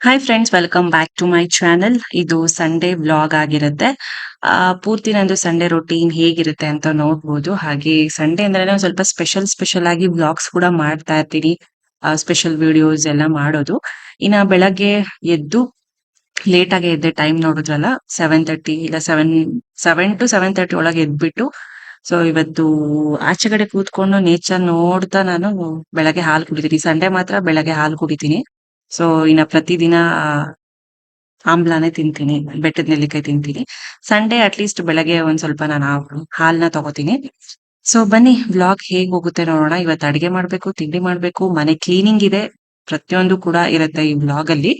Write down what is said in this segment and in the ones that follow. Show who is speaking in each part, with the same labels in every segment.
Speaker 1: Hi friends, welcome back to my channel. ಇದು Sunday vlog ಆಗಿರುತ್ತೆ. ಪೂರ್ತಿ ನಂದು ಸಂಡೇ ರೊಟೀನ್ ಹೇಗಿರುತ್ತೆ ಅಂತ ನೋಡ್ಬೋದು. ಹಾಗೆ ಸಂಡೇ ಅಂದ್ರೆ ಸ್ವಲ್ಪ ಸ್ಪೆಷಲ್ ಆಗಿ ವ್ಲಾಗ್ಸ್ ಕೂಡ ಮಾಡ್ತಾ ಇರ್ತೀನಿ. ಸ್ಪೆಷಲ್ ವಿಡಿಯೋಸ್ ಎಲ್ಲ ಮಾಡೋದು. ಇನ್ನ ಬೆಳಗ್ಗೆ ಎದ್ದು ಲೇಟ್ ಆಗಿ ಎದ್ದೆ, ಟೈಮ್ ನೋಡಿದ್ರಲ್ಲ 7:30 ಇಲ್ಲ 7 to 7:30 ಒಳಗೆ ಎದ್ಬಿಟ್ಟು, ಸೊ ಇವತ್ತು ಆಚೆಗಡೆ ಕೂತ್ಕೊಂಡು ನೇಚರ್ ನೋಡ್ತಾ ನಾನು ಬೆಳಗ್ಗೆ ಹಾಲು ಕುಡಿತೀನಿ. ಸಂಡೇ ಮಾತ್ರ ಬೆಳಗ್ಗೆ ಹಾಲು ಕುಡಿತೀನಿ. ಸೊ ಇನ್ನ ಪ್ರತಿದಿನ ಆಮ್ಲಾನೇ ತಿಂತೀನಿ, ಬೆಟ್ಟದ ನೆಲ್ಲಿಕಾಯಿ ತಿಂತೀನಿ. ಸಂಡೇ ಅಟ್ಲೀಸ್ಟ್ ಬೆಳಗ್ಗೆ ಒಂದ್ ಸ್ವಲ್ಪ ನಾನು ಹಾಲ್ನ ತಗೋತೀನಿ. ಸೊ ಬನ್ನಿ ವ್ಲಾಗ್ ಹೇಗ್ ಹೋಗುತ್ತೆ ನೋಡೋಣ. ಇವತ್ತು ಅಡಿಗೆ ಮಾಡ್ಬೇಕು, ತಿಂಡಿ ಮಾಡ್ಬೇಕು, ಮನೆ ಕ್ಲೀನಿಂಗ್ ಇದೆ, ಪ್ರತಿಯೊಂದು ಕೂಡ ಇರುತ್ತೆ ಈ ವ್ಲಾಗ್ ಅಲ್ಲಿ.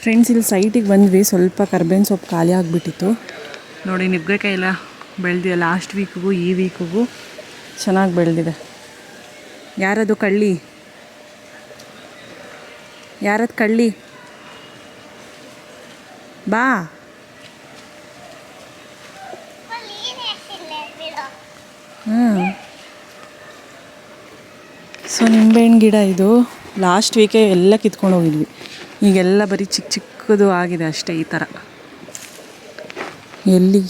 Speaker 2: ಫ್ರೆಂಡ್ಸ್, ಇಲ್ಲಿ ಸೈಟಿಗೆ ಬಂದ್ವಿ. ಸ್ವಲ್ಪ ಕರ್ಬೇವಿನ ಸೊಪ್ಪು ಖಾಲಿ ಆಗಿಬಿಟ್ಟಿತ್ತು. ನೋಡಿ, ನುಗ್ಗೆಕಾಯಿ ಎಲ್ಲ ಬೆಳೆದಿದೆ. ಲಾಸ್ಟ್ ವೀಕ್ಗೂ ಈ ವೀಕ್ಗೂ ಚೆನ್ನಾಗಿ ಬೆಳೆದಿದೆ. ಯಾರದು ಕಳ್ಳಿ? ಯಾರದು ಕಳ್ಳಿ? ಬಾ. ಸೊ ನಿಂಬೆಹಣ್ಣು ಗಿಡ ಇದು. ಲಾಸ್ಟ್ ವೀಕೆ ಎಲ್ಲ ಕಿತ್ಕೊಂಡು ಹೋಗಿದ್ವಿ. ಈಗೆಲ್ಲ ಬರೀ ಚಿಕ್ಕ ಚಿಕ್ಕದು ಆಗಿದೆ ಅಷ್ಟೇ. ಈ ಥರ ಎಲ್ಲಿ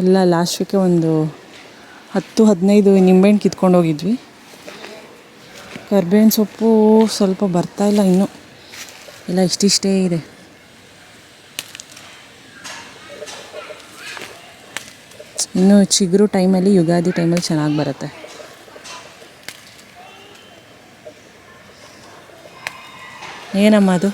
Speaker 2: ಎಲ್ಲ ಲಾಸ್ಟ್ ವೀಕೆ ಒಂದು 10-15 ನಿಂಬೆಹಣ್ಣು ಕಿತ್ಕೊಂಡು ಹೋಗಿದ್ವಿ. ಕರ್ಬೇವಿನ ಸೊಪ್ಪು ಸ್ವಲ್ಪ ಬರ್ತಾಯಿಲ್ಲ ಇನ್ನೂ, ಎಲ್ಲ ಇಷ್ಟಿಷ್ಟೇ ಇದೆ. ಇನ್ನು ಚಿಗುರು ಟೈಮಲ್ಲಿ, ಯುಗಾದಿ ಟೈಮಲ್ಲಿ ಚೆನ್ನಾಗಿ ಬರುತ್ತೆ. ಏನಮ್ಮ ಅದು?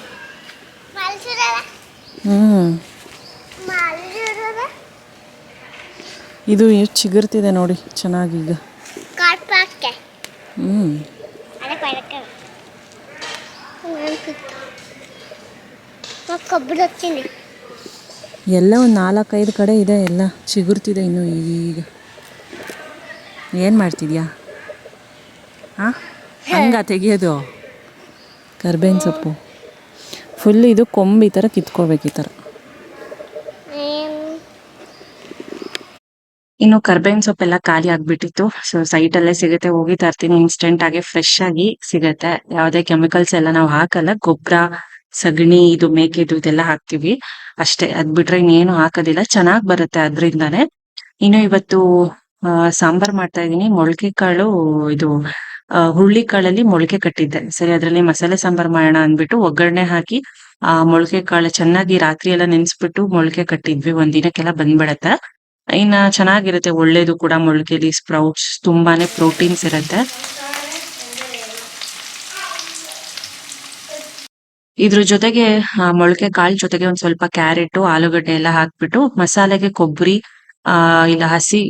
Speaker 2: ಇದು ಎಷ್ಟು ಚಿಗುರ್ತಿದೆ ನೋಡಿ ಚೆನ್ನಾಗಿ ಈಗ. ಎಲ್ಲ ಒಂದು 4-5 ಕಡೆ ಇದೆ, ಎಲ್ಲ ಚಿಗುರ್ತಿದೆ ಇನ್ನು ಈಗ. ಏನು ಮಾಡ್ತಿದ್ಯಾ? ಹಾಂ, ಹಂಗ ತೆಗಿಯೋದು ಕರ್ಬೇವಿನ ಸೊಪ್ಪು ಫುಲ್. ಇದು ಕೊಂಬು ಈ ಥರ ಕಿತ್ಕೋಬೇಕು, ಈ ಥರ.
Speaker 1: ಇನ್ನು ಕರ್ಬೇವಿನ ಸೊಪ್ಪೆಲ್ಲ ಖಾಲಿ ಆಗ್ಬಿಟ್ಟಿತ್ತು. ಸೊ ಸೈಟ್ ಅಲ್ಲೇ ಸಿಗುತ್ತೆ, ಹೋಗಿ ತರ್ತೀನಿ. ಇನ್ಸ್ಟೆಂಟ್ ಆಗಿ ಫ್ರೆಶ್ ಆಗಿ ಸಿಗತ್ತೆ. ಯಾವುದೇ ಕೆಮಿಕಲ್ಸ್ ಎಲ್ಲ ನಾವು ಹಾಕಲ್ಲ. ಗೊಬ್ಬರ, ಸಗಣಿ, ಇದು ಮೇಕೆದು ಇದೆಲ್ಲ ಹಾಕ್ತಿವಿ ಅಷ್ಟೇ. ಅದ್ ಬಿಟ್ರೆ ಇನ್ನೇನು ಹಾಕೋದಿಲ್ಲ. ಚೆನ್ನಾಗ್ ಬರುತ್ತೆ ಅದ್ರಿಂದಾನೆ. ಇನ್ನು ಇವತ್ತು ಸಾಂಬಾರ್ ಮಾಡ್ತಾ ಇದೀನಿ. ಮೊಳಕೆ ಕಾಳು, ಇದು ಹುರುಳಿ ಕಾಳಲ್ಲಿ ಮೊಳಕೆ ಕಟ್ಟಿದ್ದೆ. ಸರಿ, ಅದ್ರಲ್ಲಿ ಮಸಾಲೆ ಸಾಂಬಾರ್ ಮಾಡೋಣ ಅಂದ್ಬಿಟ್ಟು ಒಗ್ಗರಣೆ ಹಾಕಿ ಮೊಳಕೆ ಕಾಳು ಚೆನ್ನಾಗಿ ರಾತ್ರಿ ಎಲ್ಲ ನೆನ್ಸ್ಬಿಟ್ಟು ಮೊಳಕೆ ಕಟ್ಟಿದ್ವಿ. ಒಂದ್ ದಿನಕ್ಕೆಲ್ಲ ಬಂದ್ಬಿಡತ್ತೆ. ಇನ್ನ ಚೆನ್ನಾಗಿರುತ್ತೆ, ಒಳ್ಳೇದು ಕೂಡ ಮೊಳಕೆಲಿ. ಸ್ಪ್ರೌಟ್ಸ್ ತುಂಬಾನೇ ಪ್ರೋಟೀನ್ಸ್ ಇರುತ್ತೆ. ಇದ್ರ ಜೊತೆಗೆ ಮೊಳಕೆ ಕಾಳು ಜೊತೆಗೆ ಒಂದ್ ಸ್ವಲ್ಪ ಕ್ಯಾರೆಟ್, ಆಲೂಗಡ್ಡೆ ಎಲ್ಲ ಹಾಕ್ಬಿಟ್ಟು ಮಸಾಲೆಗೆ ಕೊಬ್ಬರಿ ಇಲ್ಲ ಹಸಿ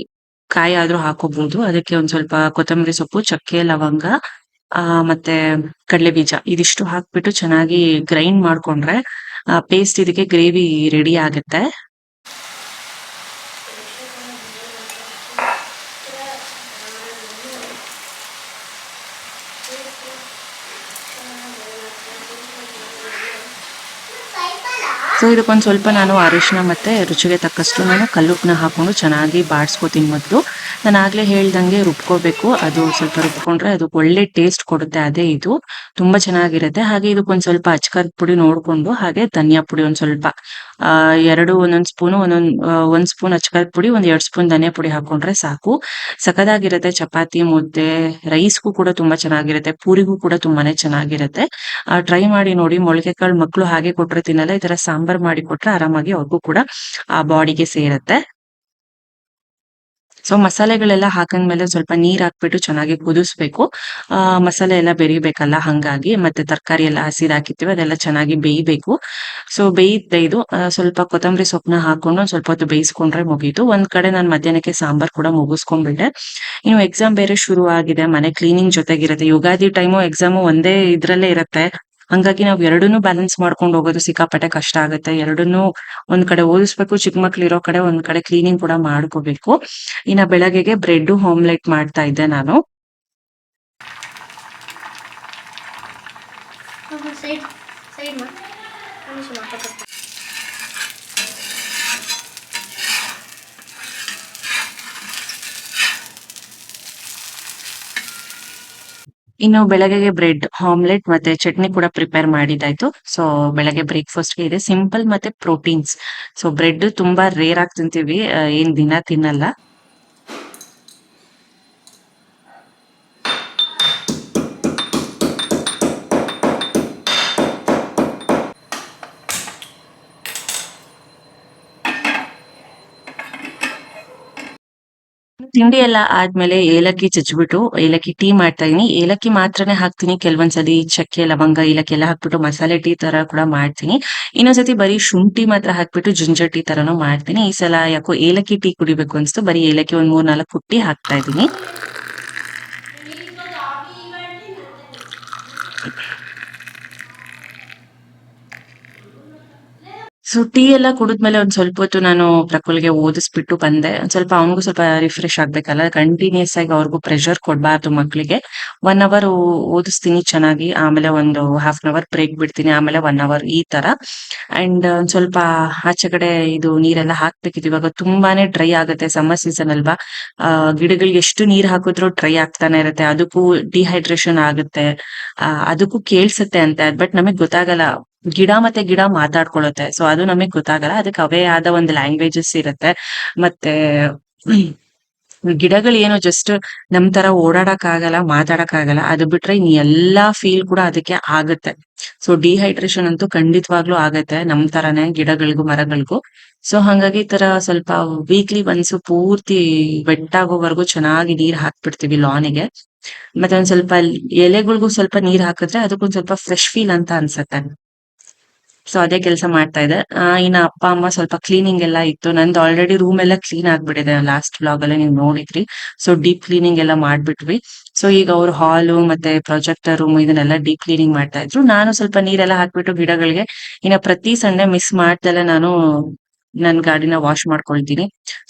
Speaker 1: ಕಾಯಿ ಆದ್ರೂ ಹಾಕೋಬಹುದು. ಅದಕ್ಕೆ ಒಂದ್ ಸ್ವಲ್ಪ ಕೊತ್ತಂಬರಿ ಸೊಪ್ಪು, ಚಕ್ಕೆ, ಲವಂಗ ಮತ್ತೆ ಕಡಲೆ ಬೀಜ ಇದಿಷ್ಟು ಹಾಕ್ಬಿಟ್ಟು ಚೆನ್ನಾಗಿ ಗ್ರೈಂಡ್ ಮಾಡ್ಕೊಂಡ್ರೆ ಪೇಸ್ಟ್, ಇದಕ್ಕೆ ಗ್ರೇವಿ ರೆಡಿ ಆಗುತ್ತೆ. ಸೊ ಇದಕ್ಕೊಂದ್ ಸ್ವಲ್ಪ ನಾನು ಅರಿಶಿನ ಮತ್ತೆ ರುಚಿಗೆ ತಕ್ಕಷ್ಟು ನಾನು ಕಲ್ಲುಪ್ಪನ್ನ ಹಾಕೊಂಡು ಚೆನ್ನಾಗಿ ಬಾಡ್ಸ್ಕೊತೀನಿ. ಮೊದಲು ನಾನು ಆಗ್ಲೇ ಹೇಳ್ದಂಗೆ ರುಬ್ಕೋಬೇಕು. ಅದು ಸ್ವಲ್ಪ ರುಬ್ಕೊಂಡ್ರೆ ಅದು ಒಳ್ಳೆ ಟೇಸ್ಟ್ ಕೊಡುತ್ತೆ. ಅದೇ ಇದು ತುಂಬಾ ಚೆನ್ನಾಗಿರುತ್ತೆ. ಹಾಗೆ ಇದಕ್ಕೊಂದ್ ಸ್ವಲ್ಪ ಅಚ್ಕಾರದ ಪುಡಿ ನೋಡ್ಕೊಂಡು, ಹಾಗೆ ಧನಿಯಾ ಪುಡಿ ಒಂದ್ ಸ್ವಲ್ಪ ಎರಡು ಒಂದೊಂದ್ ಸ್ಪೂನು, ಒಂದ್ ಸ್ಪೂನ್ ಅಚ್ಕಾರದ ಪುಡಿ, 2 ಸ್ಪೂನ್ ಧನಿಯಾ ಪುಡಿ ಹಾಕೊಂಡ್ರೆ ಸಾಕು. ಸಖತ್ತಾಗಿರುತ್ತೆ. ಚಪಾತಿ, ಮುದ್ದೆ, ರೈಸ್ಗೂ ಕೂಡ ತುಂಬಾ ಚೆನ್ನಾಗಿರುತ್ತೆ. ಪೂರಿಗೂ ಕೂಡ ತುಂಬಾನೇ ಚೆನ್ನಾಗಿರುತ್ತೆ. ಟ್ರೈ ಮಾಡಿ ನೋಡಿ. ಮೊಳಕೆ ಕಾಳು ಮಕ್ಳು ಹಾಗೆ ಕೊಟ್ರೆ ತಿನ್ನಲ್ಲ. ಈ ತರ ಸಾಂಬಾರ್ ಮಾಡಿ ಕೊಟ್ರೆ ಆರಾಮಾಗಿ ಅವ್ರಿಗೂ ಕೂಡ ಆ ಬಾಡಿಗೆ ಸೇರತ್ತೆ. ಸೊ ಮಸಾಲೆಗಳೆಲ್ಲ ಹಾಕಂದ್ಮೇಲೆ ಸ್ವಲ್ಪ ನೀರ್ ಹಾಕ್ಬಿಟ್ಟು ಚೆನ್ನಾಗಿ ಕುದಿಸ್ಬೇಕು. ಮಸಾಲೆ ಎಲ್ಲ ಬೆರಿಬೇಕಲ್ಲ, ಹಂಗಾಗಿ. ಮತ್ತೆ ತರಕಾರಿ ಎಲ್ಲ ಹಸಿದ್ ಹಾಕಿರ್ತೀವಿ, ಅದೆಲ್ಲ ಚೆನ್ನಾಗಿ ಬೇಯ್ಬೇಕು. ಸೊ ಬೇಯ್ದು ಸ್ವಲ್ಪ ಕೊತ್ತಂಬರಿ ಸೊಪ್ಪನ್ನ ಹಾಕೊಂಡು ಒಂದ್ ಸ್ವಲ್ಪ ಹೊತ್ತು ಬೇಯಿಸ್ಕೊಂಡ್ರೆ ಮುಗೀತು. ಒಂದ್ ಕಡೆ ನಾನು ಮಧ್ಯಾಹ್ನಕ್ಕೆ ಸಾಂಬಾರ್ ಕೂಡ ಮುಗಿಸ್ಕೊಂಡ್ಬಿಟ್ಟೆ. ಇನ್ನು ಎಕ್ಸಾಮ್ ಬೇರೆ ಶುರು ಆಗಿದೆ, ಮನೆ ಕ್ಲೀನಿಂಗ್ ಜೊತೆಗಿರುತ್ತೆ. ಯುಗಾದಿ ಟೈಮು ಎಕ್ಸಾಮು ಒಂದೇ ಇದ್ರಲ್ಲೇ ಇರುತ್ತೆ. ಹಂಗಾಗಿ ನಾವ್ ಎರಡನ್ನೂ ಬ್ಯಾಲೆನ್ಸ್ ಮಾಡ್ಕೊಂಡು ಹೋಗೋದು ಸಿಕ್ಕಾಪಟ್ಟೆ ಕಷ್ಟ ಆಗುತ್ತೆ. ಎರಡನ್ನೂ ಒಂದ್ ಕಡೆ ಓದಿಸ್ಬೇಕು, ಚಿಕ್ಕ ಮಕ್ಳು ಇರೋ ಕಡೆ ಒಂದ್ ಕಡೆ ಕ್ಲೀನಿಂಗ್ ಕೂಡ ಮಾಡ್ಕೋಬೇಕು. ಇನ್ನ ಬೆಳಗ್ಗೆಗೆ ಬ್ರೆಡ್ ಆಮ್ಲೆಟ್ ಮಾಡ್ತಾ ಇದ್ದೆ ನಾನು. ಇನ್ನು ಬೆಳಗ್ಗೆಗೆ ಬ್ರೆಡ್ ಆಮ್ಲೆಟ್ ಮತ್ತೆ ಚಟ್ನಿ ಕೂಡ ಪ್ರಿಪೇರ್ ಮಾಡಿದ್ದಾಯ್ತು. ಸೊ ಬೆಳಗ್ಗೆ ಬ್ರೇಕ್‌ಫಾಸ್ಟ್‌ಗೆ ಇದೆ ಸಿಂಪಲ್ ಮತ್ತೆ ಪ್ರೋಟೀನ್ಸ್. ಸೊ ಬ್ರೆಡ್ ತುಂಬಾ ರೇರ್ ಆಗಿ ತಿಂತೀವಿ. ಏನ್ ದಿನ ತಿನ್ನಲ್ಲ. ತಿಂಡಿ ಎಲ್ಲ ಆದ್ಮೇಲೆ ಏಲಕ್ಕಿ ಚಚ್ಬಿಟ್ಟು ಏಲಕ್ಕಿ ಟೀ ಮಾಡ್ತಾ ಇದೀನಿ. ಏಲಕ್ಕಿ ಮಾತ್ರನೇ ಹಾಕ್ತೀನಿ. ಕೆಲವೊಂದ್ಸಲಿ ಚಕ್ಕೆ, ಲವಂಗ, ಏಲಕ್ಕಿ ಎಲ್ಲ ಹಾಕ್ಬಿಟ್ಟು ಮಸಾಲೆ ಟೀ ತರ ಕೂಡ ಮಾಡ್ತೀನಿ. ಇನ್ನೊಂದ್ಸತಿ ಬರೀ ಶುಂಠಿ ಮಾತ್ರ ಹಾಕ್ಬಿಟ್ಟು ಜಿಂಜರ್ ಟೀ ತರನೂ ಮಾಡ್ತೀನಿ. ಈ ಸಲ ಯಾಕೋ ಏಲಕ್ಕಿ ಟೀ ಕುಡಿಬೇಕು ಅನ್ಸ್ತು. ಬರೀ ಏಲಕ್ಕಿ ಒಂದ್ 3-4 ಕುಟ್ಟಿ ಹಾಕ್ತಾ ಇದೀನಿ. ಸೊ ಟೀ ಎಲ್ಲ ಕುಡಿದ್ಮೇಲೆ ಒಂದ್ ಸ್ವಲ್ಪ ಹೊತ್ತು ನಾನು ಪ್ರಕುಲ್‌ಗೆ ಓದಿಸ್ಬಿಟ್ಟು ಬಂದೆ. ಒಂದ್ ಸ್ವಲ್ಪ ಅವ್ನಿಗೂ ಸ್ವಲ್ಪ ರಿಫ್ರೆಶ್ ಆಗ್ಬೇಕಲ್ಲ. ಕಂಟಿನ್ಯೂಯಸ್ ಆಗಿ ಅವ್ರಿಗೂ ಪ್ರೆಷರ್ ಕೊಡ್ಬಾರ್ದು ಮಕ್ಳಿಗೆ. 1 ಅವರ್ ಓದಿಸ್ತೀನಿ ಚೆನ್ನಾಗಿ. ಆಮೇಲೆ ಒಂದು ಹಾಫ್ ಅನ್ ಅವರ್ ಬ್ರೇಕ್ ಬಿಡ್ತೀನಿ. ಆಮೇಲೆ 1 ಅವರ್ ಈ ತರ. ಅಂಡ್ ಒಂದ್ ಸ್ವಲ್ಪ ಆಚೆ ಕಡೆ ಇದು ನೀರೆಲ್ಲ ಹಾಕ್ಬೇಕಿತ್ತು. ಇವಾಗ ತುಂಬಾನೇ ಡ್ರೈ ಆಗುತ್ತೆ. ಸಮ್ಮರ್ ಸೀಸನ್ ಅಲ್ವಾ? ಗಿಡಗಳಿಗೆ ಎಷ್ಟು ನೀರ್ ಹಾಕಿದ್ರು ಡ್ರೈ ಆಗ್ತಾನೆ ಇರುತ್ತೆ. ಅದಕ್ಕೂ ಡಿಹೈಡ್ರೇಷನ್ ಆಗುತ್ತೆ. ಅದಕ್ಕೂ ಕೇಳ್ಸುತ್ತೆ ಅಂತೆ. ಬಟ್ ನಮಗ್ ಗೊತ್ತಾಗಲ್ಲ. ಗಿಡ ಮತ್ತೆ ಗಿಡ ಮಾತಾಡ್ಕೊಳ್ಳುತ್ತೆ. ಸೊ ಅದು ನಮಗ್ ಗೊತ್ತಾಗಲ್ಲ. ಅದಕ್ಕೆ ಅವೇ ಆದ ಒಂದು ಲ್ಯಾಂಗ್ವೇಜಸ್ ಇರುತ್ತೆ. ಮತ್ತೆ ಗಿಡಗಳು ಏನೋ ಜಸ್ಟ್ ನಮ್ ತರ ಓಡಾಡಕ್ ಆಗಲ್ಲ, ಮಾತಾಡಕ್ ಆಗಲ್ಲ. ಅದು ಬಿಟ್ರೆ ಇನ್ ಎಲ್ಲಾ ಫೀಲ್ ಕೂಡ ಅದಕ್ಕೆ ಆಗುತ್ತೆ. ಸೊ ಡಿಹೈಡ್ರೇಷನ್ ಅಂತೂ ಖಂಡಿತವಾಗ್ಲೂ ಆಗತ್ತೆ. ನಮ್ ತರಾನೇ ಗಿಡಗಳಿಗೂ, ಮರಗಳಿಗೂ. ಸೊ ಹಂಗಾಗಿ ಈ ತರ ಸ್ವಲ್ಪ ವೀಕ್ಲಿ ಒನ್ಸ್ ಪೂರ್ತಿ ವೆಟ್ ಆಗೋವರೆಗೂ ಚೆನ್ನಾಗಿ ನೀರ್ ಹಾಕ್ಬಿಡ್ತೀವಿ ಲಾನಿಗೆ. ಮತ್ತೆ ಒಂದ್ ಸ್ವಲ್ಪ ಎಲೆಗಳ್ಗೂ ಸ್ವಲ್ಪ ನೀರ್ ಹಾಕಿದ್ರೆ ಅದಕ್ಕೊಂದ್ ಸ್ವಲ್ಪ ಫ್ರೆಶ್ ಫೀಲ್ ಅಂತ ಅನ್ಸತ್ತೆ. ಸೊ ಅದೇ ಕೆಲಸ ಮಾಡ್ತಾ ಇದ್ದೆ. ಇನ್ನ ಅಪ್ಪ ಅಮ್ಮ ಸ್ವಲ್ಪ ಕ್ಲೀನಿಂಗ್ ಎಲ್ಲ ಇತ್ತು. ನಂದು ಆಲ್ರೆಡಿ ರೂಮ್ ಎಲ್ಲ ಕ್ಲೀನ್ ಆಗ್ಬಿಟ್ಟಿದೆ. ಲಾಸ್ಟ್ ವ್ಲಾಗ್ ಅಲ್ಲಿ ನೀವ್ ನೋಡಿದ್ರಿ. ಸೊ ಡೀಪ್ ಕ್ಲೀನಿಂಗ್ ಎಲ್ಲ ಮಾಡ್ಬಿಟ್ವಿ. ಸೊ ಈಗ ಅವ್ರು ಹಾಲು ಮತ್ತೆ ಪ್ರೊಜೆಕ್ಟರ್ ರೂಮ್ ಇದನ್ನೆಲ್ಲ ಡೀಪ್ ಕ್ಲೀನಿಂಗ್ ಮಾಡ್ತಾ ಇದ್ರು. ನಾನು ಸ್ವಲ್ಪ ನೀರೆಲ್ಲ ಹಾಕ್ಬಿಟ್ಟು ಗಿಡಗಳಿಗೆ ಇನ್ನ ಪ್ರತಿ ಸಂಡೆ ಮಿಸ್ ಮಾಡ್ದಲೆ ನಾನು ನನ್ ಗಾಡಿನ ವಾಶ್ ಮಾಡ್ಕೊಳ್ತೀನಿ.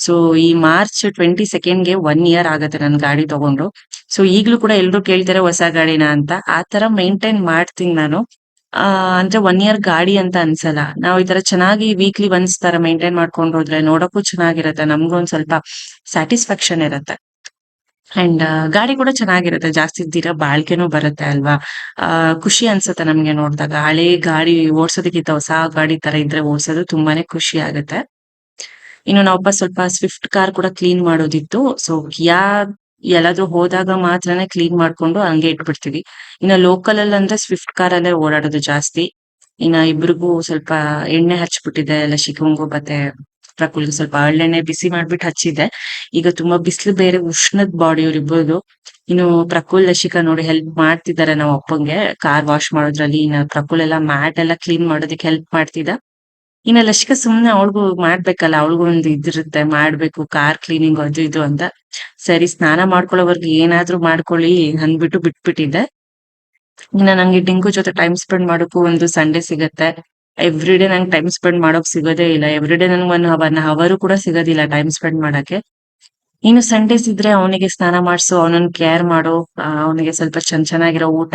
Speaker 1: ಸೊ ಈ ಮಾರ್ಚ್ 22ಗೆ 1 ಇಯರ್ ಆಗತ್ತೆ ನನ್ ಗಾಡಿ ತಗೊಂಡು. ಸೊ ಈಗ್ಲೂ ಕೂಡ ಎಲ್ರು ಕೇಳ್ತಾರೆ ಹೊಸ ಗಾಡಿನ ಅಂತ. ಆ ತರ ಮೇಂಟೈನ್ ಮಾಡ್ತೀನಿ ನಾನು. ಆ ಅಂದ್ರೆ 1 ಇಯರ್ ಗಾಡಿ ಅಂತ ಅನ್ಸಲ್ಲ. ನಾವು ಈ ತರ ಚೆನ್ನಾಗಿ ವೀಕ್ಲಿ ಒನ್ಸ್ ತರ ಮೇಂಟೈನ್ ಮಾಡ್ಕೊಂಡು ಹೋದ್ರೆ ನೋಡಕ್ಕೂ ಚೆನ್ನಾಗಿರತ್ತೆ. ನಮ್ಗೂ ಒಂದ್ ಸ್ವಲ್ಪ ಸ್ಯಾಟಿಸ್ಫ್ಯಾಕ್ಷನ್ ಇರತ್ತೆ. ಅಂಡ್ ಗಾಡಿ ಕೂಡ ಚೆನ್ನಾಗಿರುತ್ತೆ. ಜಾಸ್ತಿ ದಿನ ಬಾಳ್ಕೆನೂ ಬರುತ್ತೆ ಅಲ್ವಾ? ಆ ಖುಷಿ ಅನ್ಸುತ್ತೆ ನಮ್ಗೆ ನೋಡ್ದಾಗ. ಹಳೇ ಗಾಡಿ ಓಡ್ಸೋದಕ್ಕಿಂತ ಹೊಸ ಗಾಡಿ ತರ ಇದ್ರೆ ಓಡ್ಸೋದು ತುಂಬಾನೇ ಖುಷಿ ಆಗುತ್ತೆ. ಇನ್ನು ನಾವಪ್ಪ ಸ್ವಲ್ಪ ಸ್ವಿಫ್ಟ್ ಕಾರ್ ಕೂಡ ಕ್ಲೀನ್ ಮಾಡೋದಿತ್ತು. ಸೊ ಕಿಯಾ ಎಲ್ಲಾದ್ರೂ ಹೋದಾಗ ಮಾತ್ರನೇ ಕ್ಲೀನ್ ಮಾಡ್ಕೊಂಡು ಹಂಗೆ ಇಟ್ಬಿಡ್ತೀವಿ. ಇನ್ನ ಲೋಕಲ್ ಅಲ್ಲಿ ಅಂದ್ರೆ ಸ್ವಿಫ್ಟ್ ಕಾರ್ ಅಲ್ಲೇ ಓಡಾಡೋದು ಜಾಸ್ತಿ. ಇನ್ನ ಇಬ್ರಿಗೂ ಸ್ವಲ್ಪ ಎಣ್ಣೆ ಹಚ್ಬಿಟ್ಟಿದೆ. ಲಸಿಕಂಗೂ ಮತ್ತೆ ಪ್ರಕುಲ್ಗೂ ಸ್ವಲ್ಪ ಹರಳೆಣ್ಣೆ ಬಿಸಿ ಮಾಡ್ಬಿಟ್ಟು ಹಚ್ಚಿದ್ದೆ. ಈಗ ತುಂಬಾ ಬಿಸಿಲು ಬೇರೆ ಉಷ್ಣದ್ ಬಾಡಿ ಇವ್ರಿಬ್ರದು. ಇನ್ನು ಪ್ರಕುಲ್ ಲಸಿಕಾ ನೋಡಿ ಹೆಲ್ಪ್ ಮಾಡ್ತಿದ್ದಾರೆ ನಮ್ಮ ಅಪ್ಪಂಗೆ ಕಾರ್ ವಾಶ್ ಮಾಡೋದ್ರಲ್ಲಿ. ಇನ್ನ ಪ್ರಕುಲ್ ಎಲ್ಲ ಮ್ಯಾಟ್ ಎಲ್ಲ ಕ್ಲೀನ್ ಮಾಡೋದಕ್ಕೆ ಹೆಲ್ಪ್ ಮಾಡ್ತಿದ್ದ. ಇನ್ನ ಲಸಿಕಾ ಸುಮ್ನೆ ಅವಳಿಗೂ ಮಾಡ್ಬೇಕಲ್ಲ. ಅವಳಿಗೂ ಒಂದು ಇದಿರುತ್ತೆ ಮಾಡ್ಬೇಕು ಕಾರ್ ಕ್ಲೀನಿಂಗ್ ಅದು ಇದು ಅಂತ. ಸರಿ ಸ್ನಾನ ಮಾಡ್ಕೊಳ್ಳೋವರ್ಗು ಏನಾದ್ರೂ ಮಾಡ್ಕೊಳ್ಳಿ ಅಂದ್ಬಿಟ್ಟು ಬಿಟ್ಬಿಟ್ಟಿದ್ದೆ. ಇನ್ನ ನಂಗೆ ಡಿಂಗು ಜೊತೆ ಟೈಮ್ ಸ್ಪೆಂಡ್ ಮಾಡೋಕ್ಕೂ ಒಂದು ಸಂಡೆ ಸಿಗತ್ತೆ. ಎವ್ರಿ ಡೇ ನಂಗೆ ಟೈಮ್ ಸ್ಪೆಂಡ್ ಮಾಡೋಕ್ ಸಿಗೋದೇ ಇಲ್ಲ. ಎವ್ರಿ ಡೇ ನನ್ಗೆ 1 ಹವರು ಕೂಡ ಸಿಗೋದಿಲ್ಲ ಟೈಮ್ ಸ್ಪೆಂಡ್ ಮಾಡಕ್ಕೆ. ಇನ್ನು ಸಂಡೇಸ್ ಇದ್ರೆ ಅವನಿಗೆ ಸ್ನಾನ ಮಾಡ್ಸು, ಅವನನ್ನ ಕೇರ್ ಮಾಡು, ಅವನಿಗೆ ಸ್ವಲ್ಪ ಚೆನ್ನಾಗಿರೋ ಊಟ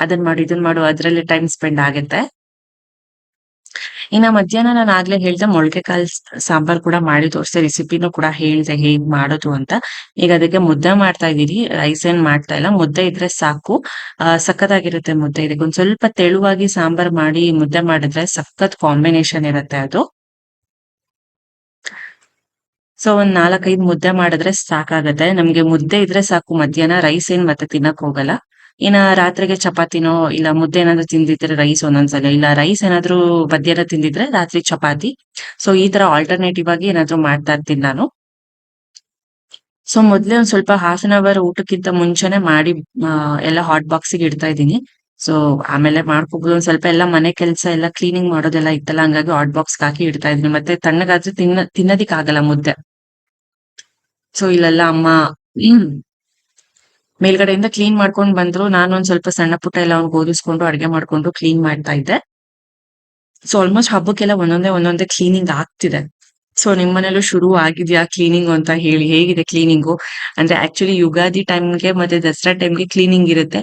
Speaker 1: ಅದನ್ ಮಾಡು, ಇದನ್ ಮಾಡು ಅದ್ರಲ್ಲಿ ಟೈಮ್ ಸ್ಪೆಂಡ್ ಆಗತ್ತೆ. ಇನ್ನ ಮಧ್ಯಾಹ್ನ ನಾನು ಆಗ್ಲೇ ಹೇಳ್ದೆ ಮೊಳಕೆ ಕಾಳು ಸಾಂಬಾರ್ ಕೂಡ ಮಾಡಿ ತೋರ್ಸ್ದೆ. ರೆಸಿಪಿನೂ ಕೂಡ ಹೇಳ್ದೆ ಹೇಗ್ ಮಾಡೋದು ಅಂತ. ಈಗ ಅದಕ್ಕೆ ಮುದ್ದೆ ಮಾಡ್ತಾ ಇದೀನಿ. ರೈಸ್ ಏನ್ ಮಾಡ್ತಾ ಇಲ್ಲ. ಮುದ್ದೆ ಇದ್ರೆ ಸಾಕು. ಸಖತ್ತಾಗಿರುತ್ತೆ ಮುದ್ದೆ. ಇದಕ್ಕೆ ಒಂದ್ ಸ್ವಲ್ಪ ತೆಳುವಾಗಿ ಸಾಂಬಾರ್ ಮಾಡಿ ಮುದ್ದೆ ಮಾಡಿದ್ರೆ ಸಖತ್ ಕಾಂಬಿನೇಷನ್ ಇರುತ್ತೆ ಅದು. ಸೊ ಒಂದ್ 4-5 ಮುದ್ದೆ ಮಾಡಿದ್ರೆ ಸಾಕಾಗತ್ತೆ. ನಮ್ಗೆ ಮುದ್ದೆ ಇದ್ರೆ ಸಾಕು ಮಧ್ಯಾಹ್ನ. ರೈಸ್ ಏನ್ ಮತ್ತೆ ತಿನ್ನಕ್ ಹೋಗಲ್ಲ. ಇನ್ನ ರಾತ್ರಿಗೆ ಚಪಾತಿನೋ ಇಲ್ಲ ಮುದ್ದೆ ಏನಾದ್ರು ತಿಂದಿದ್ರೆ ರೈಸ್ ಒಂದೊಂದ್ಸಲ, ಇಲ್ಲ ರೈಸ್ ಏನಾದ್ರು ಮಧ್ಯಾಹ್ನ ತಿಂದಿದ್ರೆ ರಾತ್ರಿ ಚಪಾತಿ. ಸೊ ಈ ತರ ಆಲ್ಟರ್ನೇಟಿವ್ ಆಗಿ ಏನಾದ್ರು ಮಾಡ್ತಾ ಇರ್ತೀನಿ ನಾನು. ಸೊ ಮೊದ್ಲೇ ಒಂದ್ ಸ್ವಲ್ಪ ಹಾಫ್ ಅನ್ ಅವರ್ ಊಟಕ್ಕಿಂತ ಮುಂಚೆನೆ ಮಾಡಿ ಎಲ್ಲ ಹಾಟ್ ಬಾಕ್ಸಿಗೆ ಇಡ್ತಾ ಇದ್ದೀನಿ. ಸೊ ಆಮೇಲೆ ಮಾಡ್ಕೋಬಹುದು. ಒಂದ್ ಸ್ವಲ್ಪ ಎಲ್ಲ ಮನೆ ಕೆಲ್ಸ ಎಲ್ಲ ಕ್ಲೀನಿಂಗ್ ಮಾಡೋದೆಲ್ಲ ಇತ್ತಲ್ಲ ಹಂಗಾಗಿ ಹಾಟ್ ಬಾಕ್ಸ್‌ಗೆ ಹಾಕಿ ಇಡ್ತಾ ಇದೀನಿ. ಮತ್ತೆ ತಣ್ಣಗಾದ್ರೆ ತಿನ್ನೋದಿಕ್ ಆಗಲ್ಲ ಮುದ್ದೆ. ಸೊ ಇಲ್ಲೆಲ್ಲ ಅಮ್ಮ ಹ್ಮ್ ಮೇಲ್ಗಡೆಯಿಂದ ಕ್ಲೀನ್ ಮಾಡ್ಕೊಂಡ್ ಬಂದ್ರು. ನಾನು ಒಂದ್ ಸ್ವಲ್ಪ ಸಣ್ಣ ಪುಟ್ಟ ಎಲ್ಲ ಅವ್ನಿಗೆ ಓದಿಸ್ಕೊಂಡು ಅಡ್ಗೆ ಮಾಡ್ಕೊಂಡು ಕ್ಲೀನ್ ಮಾಡ್ತಾ ಇದ್ದೆ. ಸೊ ಆಲ್ಮೋಸ್ಟ್ ಹಬ್ಬಕ್ಕೆಲ್ಲ ಒಂದೊಂದೇ ಕ್ಲೀನಿಂಗ್ ಆಗ್ತಿದೆ. ಸೊ ನಿಮ್ ಮನೇಲೂ ಶುರು ಆಗಿದ್ಯಾ ಕ್ಲೀನಿಂಗು ಅಂತ ಹೇಳಿ. ಹೇಗಿದೆ ಕ್ಲೀನಿಂಗು? ಅಂದ್ರೆ ಆಕ್ಚುಲಿ ಯುಗಾದಿ ಟೈಮ್‌ಗೆ ಮತ್ತೆ ದಸರಾ ಟೈಮ್‌ಗೆ ಕ್ಲೀನಿಂಗ್ ಇರುತ್ತೆ.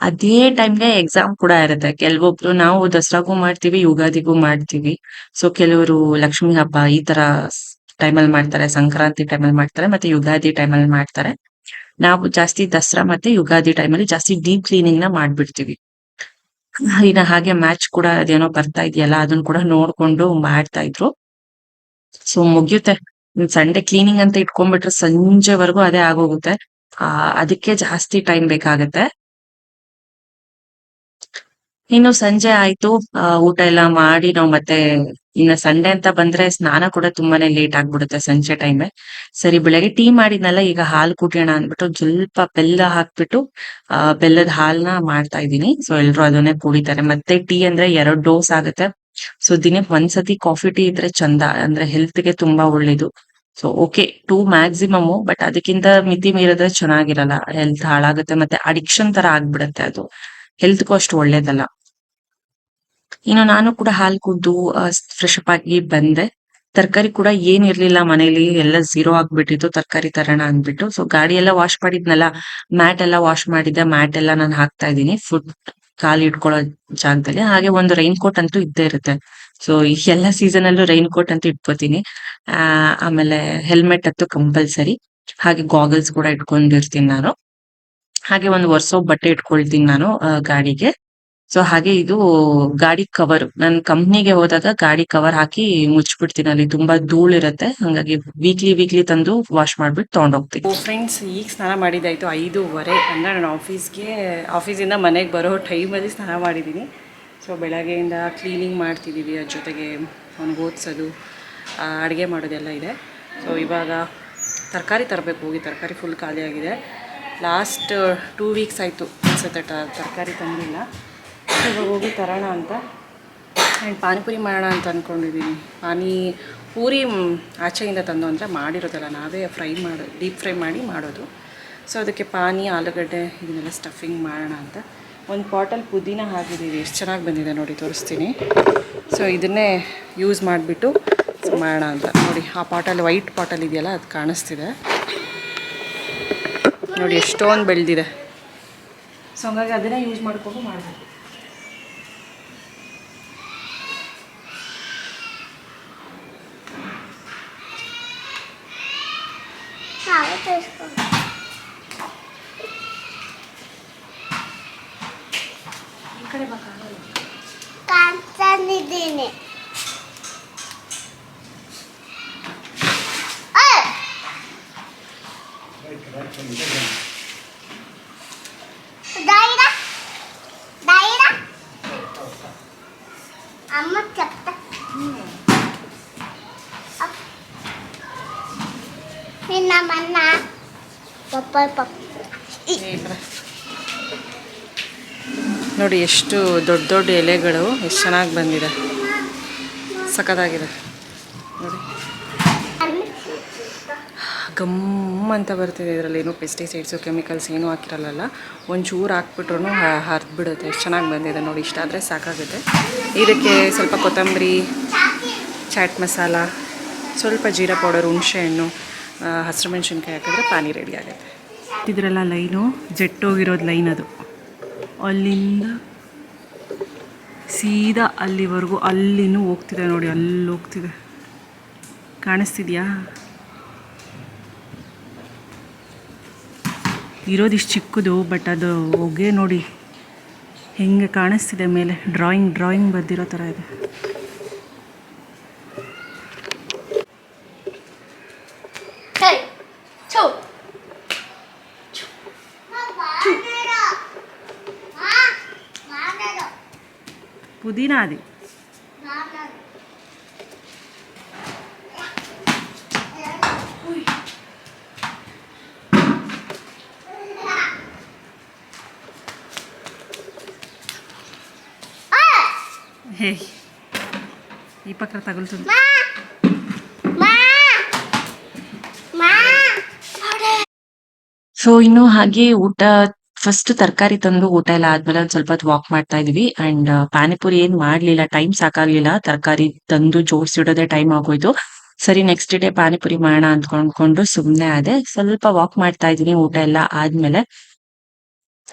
Speaker 1: ಅದೇ ಟೈಮ್‌ಗೆ ಎಕ್ಸಾಮ್ ಕೂಡ ಇರುತ್ತೆ. ಕೆಲವೊಬ್ರು ನಾವು ದಸರಾಗೂ ಮಾಡ್ತೀವಿ, ಯುಗಾದಿಗೂ ಮಾಡ್ತೀವಿ. ಸೊ ಕೆಲವರು ಲಕ್ಷ್ಮೀ ಹಬ್ಬ ಈ ತರ ಟೈಮಲ್ಲಿ ಮಾಡ್ತಾರೆ. ಸಂಕ್ರಾಂತಿ ಟೈಮಲ್ಲಿ ಮಾಡ್ತಾರೆ. ಮತ್ತೆ ಯುಗಾದಿ ಟೈಮಲ್ಲಿ ಮಾಡ್ತಾರೆ. ನಾವು ಜಾಸ್ತಿ ದಸರಾ ಮತ್ತೆ ಯುಗಾದಿ ಟೈಮಲ್ಲಿ ಜಾಸ್ತಿ ಡೀಪ್ ಕ್ಲೀನಿಂಗ್ ನ ಮಾಡ್ಬಿಡ್ತೀವಿ. ಇನ್ನ ಹಾಗೆ ಮ್ಯಾಚ್ ಕೂಡ ಅದೇನೋ ಬರ್ತಾ ಇದೆಯಲ್ಲ ಅದನ್ನ ಕೂಡ ನೋಡ್ಕೊಂಡು ಮಾಡ್ತಾ ಇದ್ರು. ಸೊ ಮುಗಿಯುತ್ತೆ. ಸಂಡೆ ಕ್ಲೀನಿಂಗ್ ಅಂತ ಇಟ್ಕೊಂಡ್ಬಿಟ್ರೆ ಸಂಜೆವರೆಗೂ ಅದೇ ಆಗೋಗುತ್ತೆ. ಅದಕ್ಕೆ ಜಾಸ್ತಿ ಟೈಮ್ ಬೇಕಾಗತ್ತೆ. ಇನ್ನು ಸಂಜೆ ಆಯ್ತು. ಊಟ ಎಲ್ಲ ಮಾಡಿ ನಾವು ಮತ್ತೆ ಇನ್ನ ಸಂಡೆ ಅಂತ ಬಂದ್ರೆ ಸ್ನಾನ ಕೂಡ ತುಂಬಾನೇ ಲೇಟ್ ಆಗ್ಬಿಡುತ್ತೆ ಸಂಜೆ ಟೈಮೇ. ಸರಿ ಬೆಳಗ್ಗೆ ಟೀ ಮಾಡಿದ್ನಲ್ಲ, ಈಗ ಹಾಲು ಕುಡಿಯೋಣ ಅಂದ್ಬಿಟ್ಟು ಸ್ವಲ್ಪ ಬೆಲ್ಲ ಹಾಕ್ಬಿಟ್ಟು ಬೆಲ್ಲದ ಹಾಲ್ನ ಮಾಡ್ತಾ ಇದ್ದೀನಿ. ಸೊ ಎಲ್ರು ಅದನ್ನೇ ಕುಡಿತಾರೆ. ಮತ್ತೆ ಟೀ ಅಂದ್ರೆ 2 ಡೋಸ್ ಆಗುತ್ತೆ. ಸೊ ದಿನಕ್ಕೆ ಒಂದ್ಸತಿ ಕಾಫಿ ಟೀ ಇದ್ರೆ ಚಂದ, ಅಂದ್ರೆ ಹೆಲ್ತ್‌ಗೆ ತುಂಬಾ ಒಳ್ಳೇದು. ಸೊ ಓಕೆ 2 ಮ್ಯಾಕ್ಸಿಮಮ್, ಬಟ್ ಅದಕ್ಕಿಂತ ಮಿತಿ ಮೀರಿದ್ರೆ ಚೆನ್ನಾಗಿರಲ್ಲ. ಹೆಲ್ತ್ ಹಾಳಾಗುತ್ತೆ ಮತ್ತೆ ಅಡಿಕ್ಷನ್ ತರ ಆಗ್ಬಿಡತ್ತೆ ಅದು. ಹೆಲ್ತ್‌ಗೂ ಅಷ್ಟು ಒಳ್ಳೇದಲ್ಲ. ಇನ್ನು ನಾನು ಕೂಡ ಹಾಲ್ ಕುಡ್ದು ಫ್ರೆಶ್ ಅಪ್ ಆಗಿ ಬಂದೆ. ತರಕಾರಿ ಕೂಡ ಏನ್ ಇರ್ಲಿಲ್ಲ ಮನೇಲಿ, ಎಲ್ಲ ಝೀರೋ ಆಗ್ಬಿಟ್ಟಿತ್ತು. ತರಕಾರಿ ತರೋಣ ಅಂದ್ಬಿಟ್ಟು. ಸೊ ಗಾಡಿ ಎಲ್ಲ ವಾಶ್ ಮಾಡಿದ್ನಲ್ಲ, ಮ್ಯಾಟ್ ಎಲ್ಲ ವಾಶ್ ಮಾಡಿದ್ದೆ. ಮ್ಯಾಟ್ ಎಲ್ಲ ನಾನು ಹಾಕ್ತಾ ಇದ್ದೀನಿ ಫುಟ್ ಕಾಲ್ ಇಟ್ಕೊಳ್ಳೋ ಜಾಗದಲ್ಲಿ. ಹಾಗೆ ಒಂದು ರೈನ್ ಕೋಟ್ ಅಂತೂ ಇದ್ದೇ ಇರುತ್ತೆ. ಸೊ ಈ ಎಲ್ಲ ಸೀಸನ್ ಅಲ್ಲೂ ರೈನ್ ಕೋಟ್ ಅಂತೂ ಇಟ್ಕೋತೀನಿ. ಆಮೇಲೆ ಹೆಲ್ಮೆಟ್ ಅಂತೂ ಕಂಪಲ್ಸರಿ. ಹಾಗೆ ಗಾಗಲ್ಸ್ ಕೂಡ ಇಟ್ಕೊಂಡಿರ್ತೀನಿ ನಾನು. ಹಾಗೆ ಒಂದು ಒರ್ಸೋ ಬಟ್ಟೆ ಇಟ್ಕೊಳ್ತೀನಿ ನಾನು ಗಾಡಿಗೆ. ಸೊ ಹಾಗೆ ಇದು ಗಾಡಿ ಕವರ್. ನಾನು ಕಂಪ್ನಿಗೆ ಹೋದಾಗ ಗಾಡಿ ಕವರ್ ಹಾಕಿ ಮುಚ್ಬಿಡ್ತೀನಿ. ಅಲ್ಲಿ ತುಂಬಾ ಧೂಳಿರತ್ತೆ. ಹಂಗಾಗಿ ವೀಕ್ಲಿ ತಂದು ವಾಶ್ ಮಾಡ್ಬಿಟ್ಟು ತಗೊಂಡೋಗ್ತೀನಿ. ಫ್ರೆಂಡ್ಸ್, ಈಗ ಸ್ನಾನ ಮಾಡಿದ್ದಾಯ್ತು 5:30. ಅಂದ್ರೆ ನಾನು ಆಫೀಸಿಂದ ಮನೆಗೆ ಬರೋ ಟೈಮಲ್ಲಿ ಸ್ನಾನ ಮಾಡಿದ್ದೀನಿ. ಸೊ ಬೆಳಗ್ಗೆಯಿಂದ ಕ್ಲೀನಿಂಗ್ ಮಾಡ್ತಿದ್ದೀವಿ, ಅದ್ರ ಜೊತೆಗೆ ಅವ್ನಿಗೆ ಓದಿಸೋದು, ಅಡುಗೆ ಮಾಡೋದೆಲ್ಲ ಇದೆ. ಸೊ ಇವಾಗ ತರಕಾರಿ ತರಬೇಕು. ಹೋಗಿ ತರಕಾರಿ ಫುಲ್ ಖಾಲಿಯಾಗಿದೆ. ಲಾಸ್ಟ್ 2 ವೀಕ್ಸ್ ಆಯಿತು ಅನ್ಸುತ್ತೆ ತರಕಾರಿ ತಂದಿಲ್ಲ. ಇವಾಗ ಹೋಗಿ ತರೋಣ ಅಂತ. ಆ್ಯಂಡ್ ಪಾನಿಪುರಿ ಮಾಡೋಣ ಅಂತ ಅಂದ್ಕೊಂಡಿದ್ದೀನಿ. ಪೂರಿ ಆಚೆಯಿಂದ ತಂದು ಅಂದರೆ ಮಾಡಿರೋದಲ್ಲ, ನಾವೇ ಡೀಪ್ ಫ್ರೈ ಮಾಡಿ ಮಾಡೋದು. ಸೊ ಅದಕ್ಕೆ ಆಲೂಗಡ್ಡೆ ಇದನ್ನೆಲ್ಲ ಸ್ಟಫಿಂಗ್ ಮಾಡೋಣ ಅಂತ. ಒಂದು ಪಾಟಲ್ಲಿ ಪುದೀನ ಹಾಕಿದ್ದೀವಿ. ಎಷ್ಟು ಚೆನ್ನಾಗಿ ಬಂದಿದೆ ನೋಡಿ, ತೋರಿಸ್ತೀನಿ. ಸೊ ಇದನ್ನೇ ಯೂಸ್ ಮಾಡಿಬಿಟ್ಟು ಮಾಡೋಣ ಅಂತ. ನೋಡಿ ಆ ಪಾಟಲ್ಲಿ, ವೈಟ್ ಪಾಟಲ್ಲಿ ಇದೆಯಲ್ಲ, ಅದು ಕಾಣಿಸ್ತಿದೆ ನೋಡಿ, ಎಷ್ಟೊಂದು ಬೆಳೆದಿದೆ. ಸೊ ಹಂಗಾಗಿ ಅದನ್ನೇ ಯೂಸ್ ಮಾಡಿಕೊಂಡು ಮಾಡಬೇಕು. ಈ ಕಡೆ ಕಾಣ್ತಾನಿದ್ದೀನಿ. అమ్మ చెప్తా నిన్నమన్న ಪಪ್ಪಾಯ ನೋಡಿ, ಎಷ್ಟು ದೊಡ್ಡ ದೊಡ್ಡ ಎಲೆಗಳು, ಎಷ್ಟು ಚೆನ್ನಾಗಿ ಬಂದಿದೆ, ಸಖತ್ತಾಗಿದೆ ನೋಡಿ. ಗಮ್ ಅಂತ ಬರ್ತಿದೆ. ಇದರಲ್ಲಿ ಏನೂ ಪೆಸ್ಟಿಸೈಡ್ಸು ಕೆಮಿಕಲ್ಸ್ ಏನೂ ಹಾಕಿರಲ್ಲ. ಒಂಚೂರು ಹಾಕ್ಬಿಟ್ರೂ ಹರಿದ್ಬಿಡುತ್ತೆ. ಎಷ್ಟು ಚೆನ್ನಾಗಿ ಬಂದಿದೆ ನೋಡಿ. ಇಷ್ಟ ಆದರೆ ಸಾಕಾಗುತ್ತೆ. ಇದಕ್ಕೆ ಸ್ವಲ್ಪ ಕೊತ್ತಂಬರಿ, ಚಾಟ್ ಮಸಾಲ, ಸ್ವಲ್ಪ ಜೀರಾ ಪೌಡರ್, ಹುಣಸೆಹಣ್ಣು, ಹಸಿರು ಮೆಣಸಿನ್ಕಾಯಿ ಹಾಕಿದ್ರೆ ಪಾನಿ ರೆಡಿ ಆಗುತ್ತೆ. ಇದರೆಲ್ಲ ಲೈನು ಜೆಟ್ಟೋಗಿರೋದು ಲೈನ್, ಅದು ಅಲ್ಲಿಂದ ಸೀದಾ ಅಲ್ಲಿವರೆಗೂ ಅಲ್ಲಿನೂ ಹೋಗ್ತಿದೆ ನೋಡಿ. ಅಲ್ಲಿ ಹೋಗ್ತಿದೆ, ಕಾಣಿಸ್ತಿದ್ಯಾ? ಇರೋದಿಷ್ಟು ಚಿಕ್ಕದು, ಬಟ್ ಅದು ಹೊಗೆ ನೋಡಿ ಹೆಂಗೆ ಕಾಣಿಸ್ತಿದೆ ಮೇಲೆ. ಡ್ರಾಯಿಂಗ್ ಬರ್ದಿರೋ ಥರ ಇದೆ. ಪುದೀನ ಅದು ಹೇ ಈ ಪಕ್ಕ ತಗಲ್ತದೆ. ಸೊ ಇನ್ನು ಹಾಗೆ ಊಟ, ಫಸ್ಟ್ ತರಕಾರಿ ತಂದು ಊಟ ಎಲ್ಲ ಆದ್ಮೇಲೆ ಒಂದ್ ಸ್ವಲ್ಪ ಹೊತ್ತು ವಾಕ್ ಮಾಡ್ತಾ ಇದೀವಿ. ಅಂಡ್ ಪಾನಿಪುರಿ ಏನ್ ಮಾಡ್ಲಿಲ್ಲ, ಟೈಮ್ ಸಾಕಾಗ್ಲಿಲ್ಲ. ತರಕಾರಿ ತಂದು ಜೋಡಿಸಿಡೋದೇ ಟೈಮ್ ಆಗೋಯ್ತು. ಸರಿ ನೆಕ್ಸ್ಟ್ ಡೇ ಪಾನಿಪುರಿ ಮಾಡೋಣ ಅಂದ್ಕೊಂಡು ಸುಮ್ನೆ ಆದೆ. ಸ್ವಲ್ಪ ವಾಕ್ ಮಾಡ್ತಾ ಇದೀನಿ ಊಟ ಎಲ್ಲ ಆದ್ಮೇಲೆ.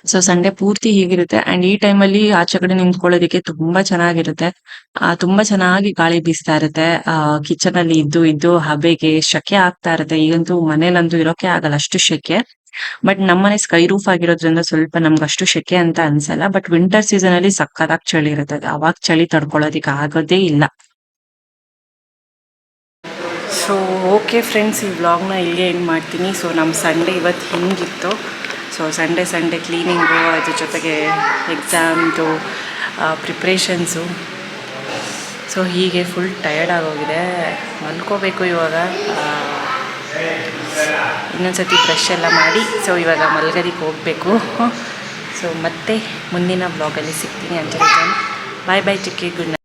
Speaker 1: ಸೊ ಸಂಡೆ ಪೂರ್ತಿ ಹೀಗಿರುತ್ತೆ. ಅಂಡ್ ಈ ಟೈಮಲ್ಲಿ ಆಚೆ ಕಡೆ ನಿಂತ್ಕೊಳ್ಳೋದಕ್ಕೆ ತುಂಬಾ ಚೆನ್ನಾಗಿರುತ್ತೆ. ತುಂಬಾ ಚೆನ್ನಾಗಿ ಗಾಳಿ ಬೀಸ್ತಾ ಇರುತ್ತೆ. ಕಿಚನ್ ಅಲ್ಲಿ ಇದ್ದು ಹಬೆಗೆ ಶೆಕೆ ಆಗ್ತಾ ಇರುತ್ತೆ. ಈಗಂತೂ ಮನೇಲಂತೂ ಇರೋಕೆ ಆಗಲ್ಲ, ಅಷ್ಟು ಶೆಕೆ. ಬಟ್ ನಮ್ಮನೆ ಸ್ಕೈ ರೂಫ್ ಆಗಿರೋದ್ರಿಂದ ಸ್ವಲ್ಪ ನಮ್ಗೆ ಅಷ್ಟು ಸೆಕೆ ಅಂತ ಅನ್ಸಲ್ಲ. ಬಟ್ ವಿಂಟರ್ ಸೀಸನ್ ಅಲ್ಲಿ ಸಕ್ಕತ್ತಾಗಿ ಚಳಿ ಇರುತ್ತೆ. ಅವಾಗ ಚಳಿ ತಡ್ಕೊಳ್ಳೋದಿಕ್ಕೆ ಆಗೋದೇ ಇಲ್ಲ. ಸೊ ಓಕೆ ಫ್ರೆಂಡ್ಸ್, ಈ ವ್ಲಾಗ್ನ ಇಲ್ಲಿಗೆ ಎಂಡ್ ಮಾಡ್ತೀನಿ. ಸೊ ನಮ್ಮ ಸಂಡೇ ಇವತ್ತು ಹಿಂಗಿತ್ತು. ಸೊ ಸಂಡೇ ಕ್ಲೀನಿಂಗು, ಅದ್ರ ಜೊತೆಗೆ ಎಕ್ಸಾಮ್ದು ಪ್ರಿಪ್ರೇಷನ್ಸು. ಸೊ ಹೀಗೆ ಫುಲ್ ಟಯರ್ಡ್ ಆಗೋಗಿದೆ, ಮಲ್ಕೋಬೇಕು ಇವಾಗ. ಇನ್ನೊಂದ್ಸತಿ ಬ್ರಷ್ ಎಲ್ಲ ಮಾಡಿ ಸೊ ಇವಾಗ ಮಲ್ಗದಿಕ್ಕೆ ಹೋಗಬೇಕು. ಸೊ ಮತ್ತೆ ಮುಂದಿನ ವ್ಲಾಗಲ್ಲಿ ಸಿಗ್ತೀನಿ. ಅಂಜಲಿ ಬಾಯ್ ಬಾಯ್ ಚಿಕ್ಕಿ, ಗುಡ್ ನೈಟ್.